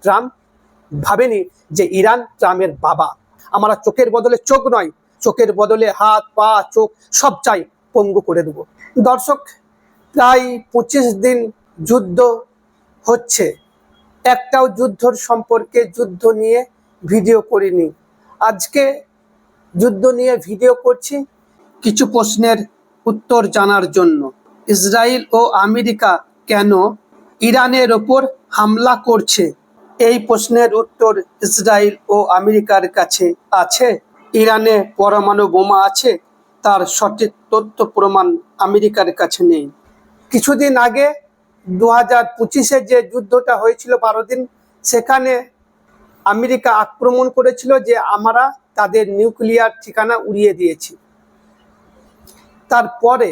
Trump ভাবেনি যে Iran ট্রাম্পের বাবা। আমরা চোখের বদলে চোখ নয়, চোখের বদলে হাত পা চোখ সব চাই, পঙ্গু করে দেব। দর্শক, প্রায় 25 দিন যুদ্ধ হচ্ছে, একটাও যুদ্ধর সম্পর্কে যুদ্ধ নিয়ে ভিডিও করিনি। আজকে যুদ্ধ নিয়ে ভিডিও করছি কিছু প্রশ্নের উত্তর জানার জন্য। ইসরায়েল ও আমেরিকা কেন ইরানের ওপর হামলা করছে? এই প্রশ্নের উত্তর ইসরায়েল ও আমেরিকার কাছে আছে। ইরানে পরমাণু বোমা আছে, তার সঠিক তথ্য প্রমাণ আমেরিকার কাছে নেই। কিছুদিন আগে 2025-এ যে যুদ্ধটা হয়েছিল 12 দিন, সেখানে আমেরিকা আক্রমণ করেছিল যে আমরা তাদের নিউক্লিয়ার ঠিকানা উড়িয়ে দিয়েছি। তারপরে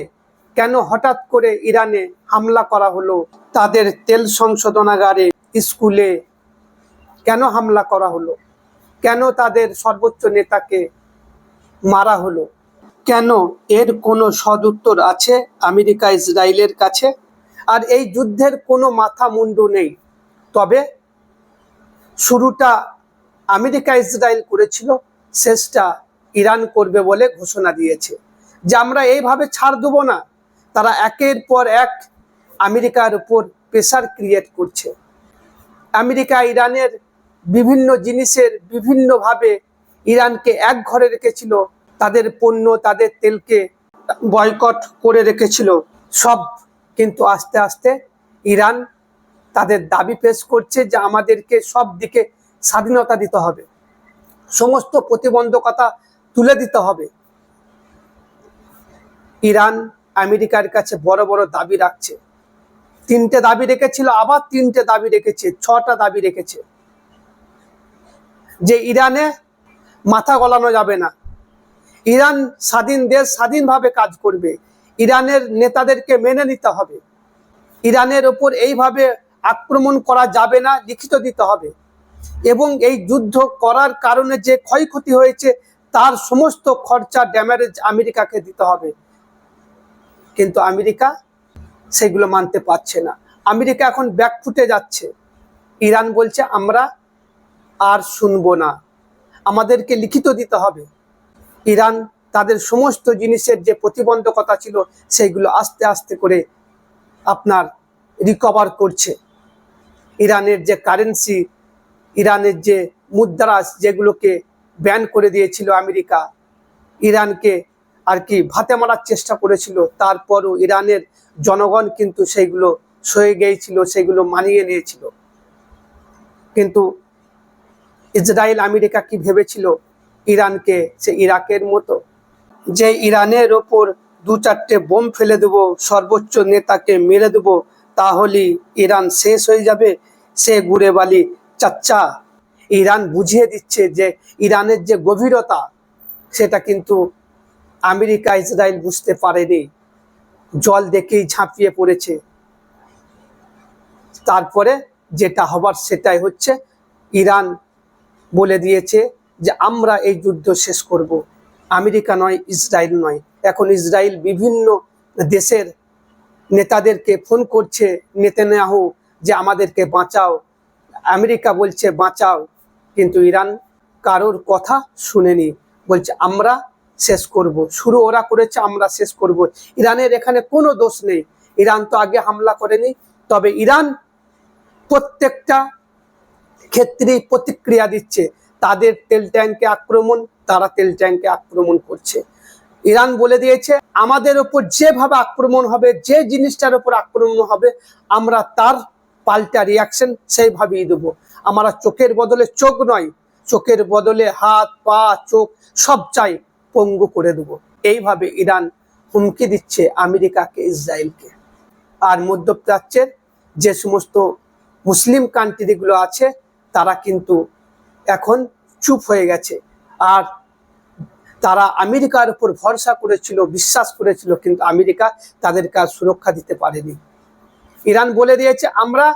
কেন হঠাৎ করে ইরানে হামলা করা হলো? তাদের তেল সংশোধনাগারে, স্কুলে কেন হামলা করা হলো? কেন তাদের সর্বোচ্চ নেতাকে মারা হলো? কেন? এর কোনো সদুত্তর আছে আমেরিকা ইসরায়েলের কাছে। আর এই যুদ্ধের কোনো মাথা মুন্ডু নেই। তবে শুরুটা আমেরিকা ইসরায়েল করেছিল, শেষটা ইরান করবে বলে ঘোষণা দিয়েছে যে আমরা এইভাবে ছাড় দেবো না। তারা একের পর এক আমেরিকার উপর প্রেসার ক্রিয়েট করছে। আমেরিকা ইরানের বিভিন্ন জিনিসের বিভিন্নভাবে ইরানকে এক ঘরে রেখেছিল, তাদের পণ্য তাদের তেলকে বয়কট করে রেখেছিল সব। কিন্তু আস্তে আস্তে ইরান তাদের দাবি পেশ করছে যে আমাদেরকে সব দিকে স্বাধীনতা দিতে হবে, সমস্ত প্রতিবন্ধকতা তুলে দিতে হবে। ইরান আমেরিকার কাছে বড় বড় দাবি রাখছে। 3টে দাবি রেখেছিল, আবার 3টে দাবি রেখেছে, 6টা দাবি রেখেছে। যে ইরানে মাথা গলানো যাবে না, ইরান স্বাধীন দেশ, স্বাধীনভাবে কাজ করবে, ইরানের নেতাদেরকে মেনে নিতে হবে, ইরানের ওপর এইভাবে আক্রমণ করা যাবে না, লিখিত দিতে হবে, এবং এই যুদ্ধ করার কারণে যে ক্ষয়ক্ষতি হয়েছে তার সমস্ত খরচা ড্যামেজ আমেরিকাকে দিতে হবে। কিন্তু আমেরিকা সেগুলো মানতে পারছে না। আমেরিকা এখন ব্যাকফুটে যাচ্ছে। ইরান বলছে আমরা আর শুনবো না, আমাদেরকে লিখিত দিতে হবে। ইরান তাদের সমস্ত জিনিসের যে প্রতিবন্ধকতা ছিল সেইগুলো আস্তে আস্তে করে আপনার রিকভার করছে। ইরানের যে কারেন্সি, ইরানের যে মুদ্রা, যেগুলোকে ব্যান করে দিয়েছিল আমেরিকা, ইরানকে আর কি ভাতে মারার চেষ্টা করেছিল, তারপরও ইরানের জনগণ কিন্তু সেইগুলো সয়ে গিয়েছিল, সেগুলো মানিয়ে নিয়েছিল। কিন্তু ইসরায়েল আমেরিকা কি ভেবেছিল ইরানকে সে ইরাকের মতো, যে ইরানের ওপর 2-4টে বোম ফেলে দেবো, সর্বোচ্চ নেতাকে মেরে দেবো, তাহলেই ইরান শেষ হয়ে যাবে? সে গুড়ে বালি চাচ্চা। ইরান বুঝিয়ে দিচ্ছে যে ইরানের যে গভীরতা, সেটা কিন্তু আমেরিকা ইসরায়েল বুঝতে পারেনি। জল দেখেই ঝাঁপিয়ে পড়েছে। তারপরে যেটা হবার সেটাই হচ্ছে। ইরান বলে দিয়েছে যে আমরা এই যুদ্ধ শেষ করব। আমেরিকা নয়, ইসরায়েল নয়। এখন ইসরায়েল বিভিন্ন দেশের নেতাদেরকে ফোন করছে, নেতানিয়াহু, যে আমাদেরকে বাঁচাও। আমেরিকা বলছে বাঁচাও, কিন্তু ইরান কারোর কথা শুনেনি, বলছে আমরা শেষ করব। শুরু ওরা করেছে, আমরা শেষ করব। ইরানের এখানে কোনো দোষ নেই, ইরান তো আগে হামলা করেনি। তবে ইরান প্রত্যেকটা ক্ষেত্রে প্রতিক্রিয়া দিচ্ছে। তাদের তেল ট্যাঙ্কে আক্রমণ, তারা তেল ট্যাঙ্কে আক্রমণ করছে। ইরান বলে দিয়েছে আমাদের ওপর যেভাবে আক্রমণ হবে, যে জিনিসটার ওপর আক্রমণ হবে, আমরা তার পাল্টা রিয়াকশন সেইভাবেই দেবো। আমরা চোখের বদলে চোখ নয়, চোখের বদলে হাত পা চোখ সব চাই, পঙ্গু করে দেবো। এইভাবে ইরান হুমকি দিচ্ছে আমেরিকাকে, ইসরায়েলকে। আর মধ্যপ্রাচ্যের যে সমস্ত মুসলিম কান্ট্রিগুলো আছে তারা কিন্তু এখন চুপ হয়ে গেছে। আর তারা আমেরিকার উপর ভরসা করেছিল, বিশ্বাস করেছিল, কিন্তু আমেরিকা তাদেরকে আর সুরক্ষা দিতে পারেনি। ইরান বলে দিয়েছে আমরা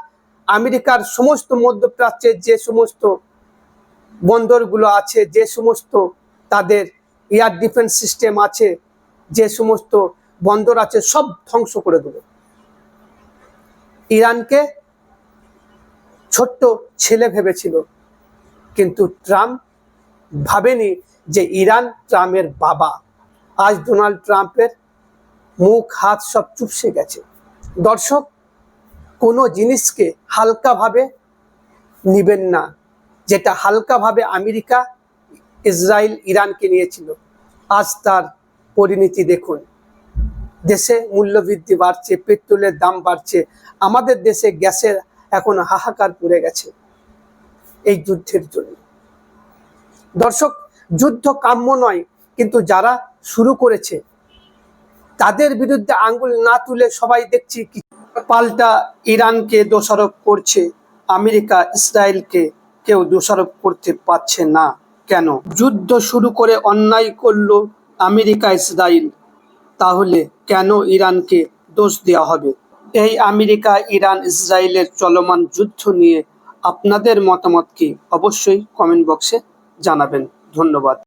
আমেরিকার সমস্ত মধ্যপ্রাচ্যের যে সমস্ত বন্দরগুলো আছে, যে সমস্ত তাদের এয়ার ডিফেন্স সিস্টেম আছে, যে সমস্ত বন্দর আছে, সব ধ্বংস করে দেব। ইরানকে ছোট্ট ছেলে ভেবেছিল, কিন্তু ট্রাম্প ভাবেনি যে ইরান ট্রাম্পের বাবা। আজ ডোনাল্ড ট্রাম্পের মুখ হাত সব চুপসে গেছে। দর্শক, কোনো জিনিসকে হালকাভাবে নিবেন না। যেটা হালকাভাবে আমেরিকা, ইসরায়েল, ইরানকে নিয়েছিল, আজ তার পরিণতি দেখুন। দেশে মূল্যবৃদ্ধি বাড়ছে, পেট্রোলের দাম বাড়ছে, আমাদের দেশে গ্যাসের এখন হাহাকার পড়ে গেছে এই যুদ্ধের জন্য। দর্শক, যুদ্ধ কাম্য নয়, কিন্তু যারা শুরু করেছে তাদের বিরুদ্ধে আঙ্গুল না তুলে সবাই দেখছি পাল্টা ইরানকে দোষারোপ করছে। আমেরিকা, ইসরায়েলকে কেউ দোষারোপ করতে পারছে না। কেন? যুদ্ধ শুরু করে অন্যায় করলো আমেরিকা, ইসরায়েল, তাহলে কেন ইরানকে দোষ দেওয়া হবে? এই আমেরিকা, ইরান, ইসরায়েলের চলমান যুদ্ধ নিয়ে আপনাদের মতামত কি? অবশ্যই কমেন্ট বক্সে জানাবেন। ধন্যবাদ।